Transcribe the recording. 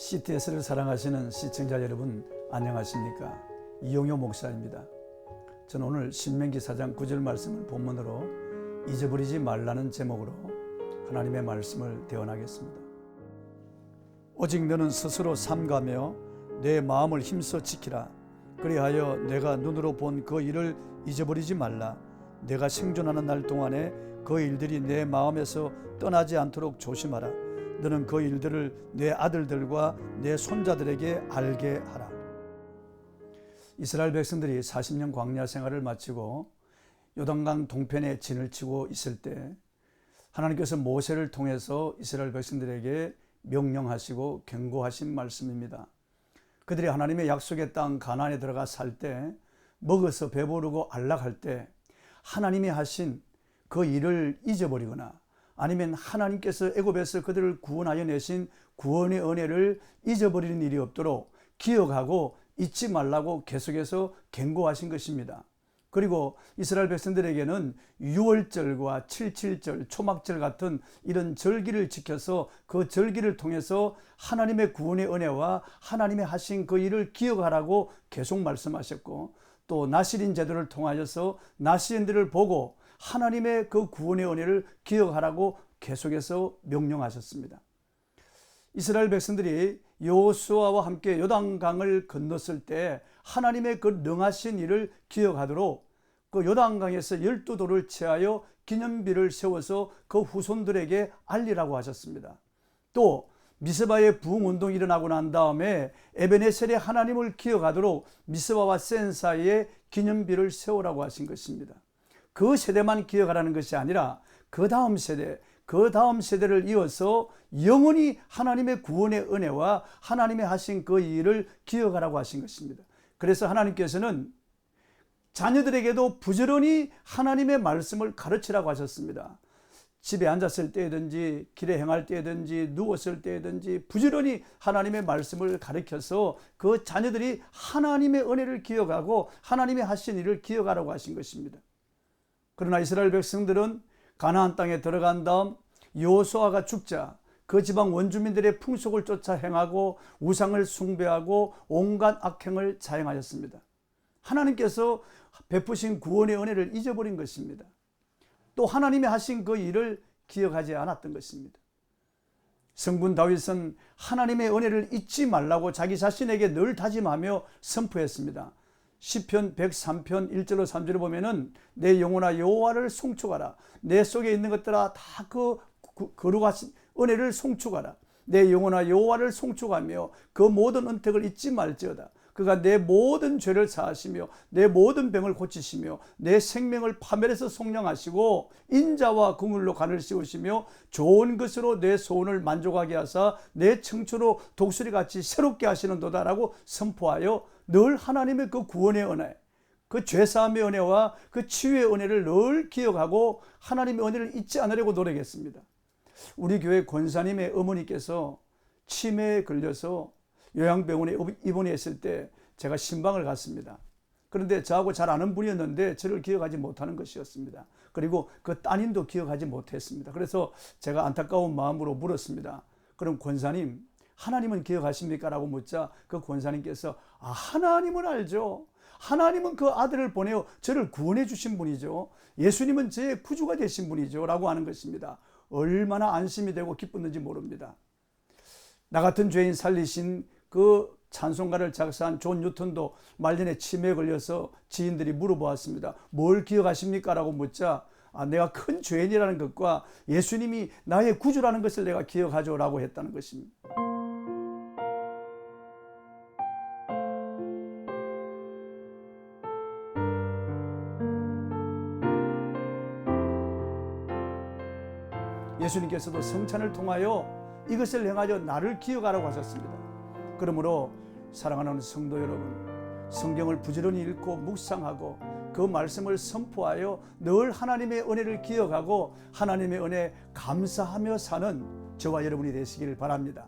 CTS를 사랑하시는 시청자 여러분, 안녕하십니까? 이용효 목사입니다. 저는 오늘 신명기 4장 9절 말씀을 본문으로 잊어버리지 말라는 제목으로 하나님의 말씀을 대언하겠습니다. 오직 너는 스스로 삼가며 내 마음을 힘써 지키라. 그리하여 내가 눈으로 본 그 일을 잊어버리지 말라. 내가 생존하는 날 동안에 그 일들이 내 마음에서 떠나지 않도록 조심하라. 너는 그 일들을 내 아들들과 내 손자들에게 알게 하라. 이스라엘 백성들이 40년 광야 생활을 마치고 요단강 동편에 진을 치고 있을 때 하나님께서 모세를 통해서 이스라엘 백성들에게 명령하시고 경고하신 말씀입니다. 그들이 하나님의 약속의 땅 가나안에 들어가 살 때, 먹어서 배부르고 안락할 때 하나님이 하신 그 일을 잊어버리거나 아니면 하나님께서 애굽에서 그들을 구원하여 내신 구원의 은혜를 잊어버리는 일이 없도록 기억하고 잊지 말라고 계속해서 경고하신 것입니다. 그리고 이스라엘 백성들에게는 유월절과 칠칠절, 초막절 같은 이런 절기를 지켜서 그 절기를 통해서 하나님의 구원의 은혜와 하나님의 하신 그 일을 기억하라고 계속 말씀하셨고, 또 나실인 제도를 통하여서 나실인들을 보고 하나님의 그 구원의 은혜를 기억하라고 계속해서 명령하셨습니다. 이스라엘 백성들이 여호수아와 함께 요단강을 건넜을 때 하나님의 그 능하신 일을 기억하도록 그 요단강에서 12돌을 채하여 기념비를 세워서 그 후손들에게 알리라고 하셨습니다. 또 미스바의 부흥운동이 일어나고 난 다음에 에베네셀의 하나님을 기억하도록 미스바와 센 사이에 기념비를 세우라고 하신 것입니다. 그 세대만 기억하라는 것이 아니라 그 다음 세대를 이어서 영원히 하나님의 구원의 은혜와 하나님의 하신 그 일을 기억하라고 하신 것입니다. 그래서 하나님께서는 자녀들에게도 부지런히 하나님의 말씀을 가르치라고 하셨습니다. 집에 앉았을 때든지 길에 행할 때든지 누웠을 때든지 부지런히 하나님의 말씀을 가르쳐서 그 자녀들이 하나님의 은혜를 기억하고 하나님의 하신 일을 기억하라고 하신 것입니다. 그러나 이스라엘 백성들은 가나안 땅에 들어간 다음 여호수아가 죽자 그 지방 원주민들의 풍속을 쫓아 행하고 우상을 숭배하고 온갖 악행을 자행하였습니다. 하나님께서 베푸신 구원의 은혜를 잊어버린 것입니다. 또 하나님이 하신 그 일을 기억하지 않았던 것입니다. 성군 다윗은 하나님의 은혜를 잊지 말라고 자기 자신에게 늘 다짐하며 선포했습니다. 시편 103편 1절로 3절을 보면은 내 영혼아 여호와를 송축하라. 내 속에 있는 것들아 다 그 거룩하신 은혜를 송축하라. 내 영혼아 여호와를 송축하며 그 모든 은택을 잊지 말지어다. 그가 내 모든 죄를 사하시며 내 모든 병을 고치시며 내 생명을 파멸해서 속량하시고 인자와 긍휼로 간을 씌우시며 좋은 것으로 내 소원을 만족하게 하사 내 청초로 독수리같이 새롭게 하시는도다라고 선포하여 늘 하나님의 그 구원의 은혜, 그 죄사함의 은혜와 그 치유의 은혜를 늘 기억하고 하나님의 은혜를 잊지 않으려고 노력했습니다. 우리 교회 권사님의 어머니께서 치매에 걸려서 요양병원에 입원했을 때 제가 신방을 갔습니다. 그런데 저하고 잘 아는 분이었는데 저를 기억하지 못하는 것이었습니다. 그리고 그 따님도 기억하지 못했습니다. 그래서 제가 안타까운 마음으로 물었습니다. 그럼 권사님, 하나님은 기억하십니까? 라고 묻자 그 권사님께서 하나님은 알죠. 하나님은 그 아들을 보내어 저를 구원해 주신 분이죠. 예수님은 제 구주가 되신 분이죠. 라고 하는 것입니다. 얼마나 안심이 되고 기뻤는지 모릅니다. 나 같은 죄인 살리신 그 찬송가를 작사한 존 뉴턴도 말년에 치매에 걸려서 지인들이 물어보았습니다. 뭘 기억하십니까? 라고 묻자 내가 큰 죄인이라는 것과 예수님이 나의 구주라는 것을 내가 기억하죠 라고 했다는 것입니다. 예수님께서도 성찬을 통하여 이것을 행하여 나를 기억하라고 하셨습니다. 그러므로 사랑하는 성도 여러분, 성경을 부지런히 읽고 묵상하고 그 말씀을 선포하여 늘 하나님의 은혜를 기억하고 하나님의 은혜에 감사하며 사는 저와 여러분이 되시기를 바랍니다.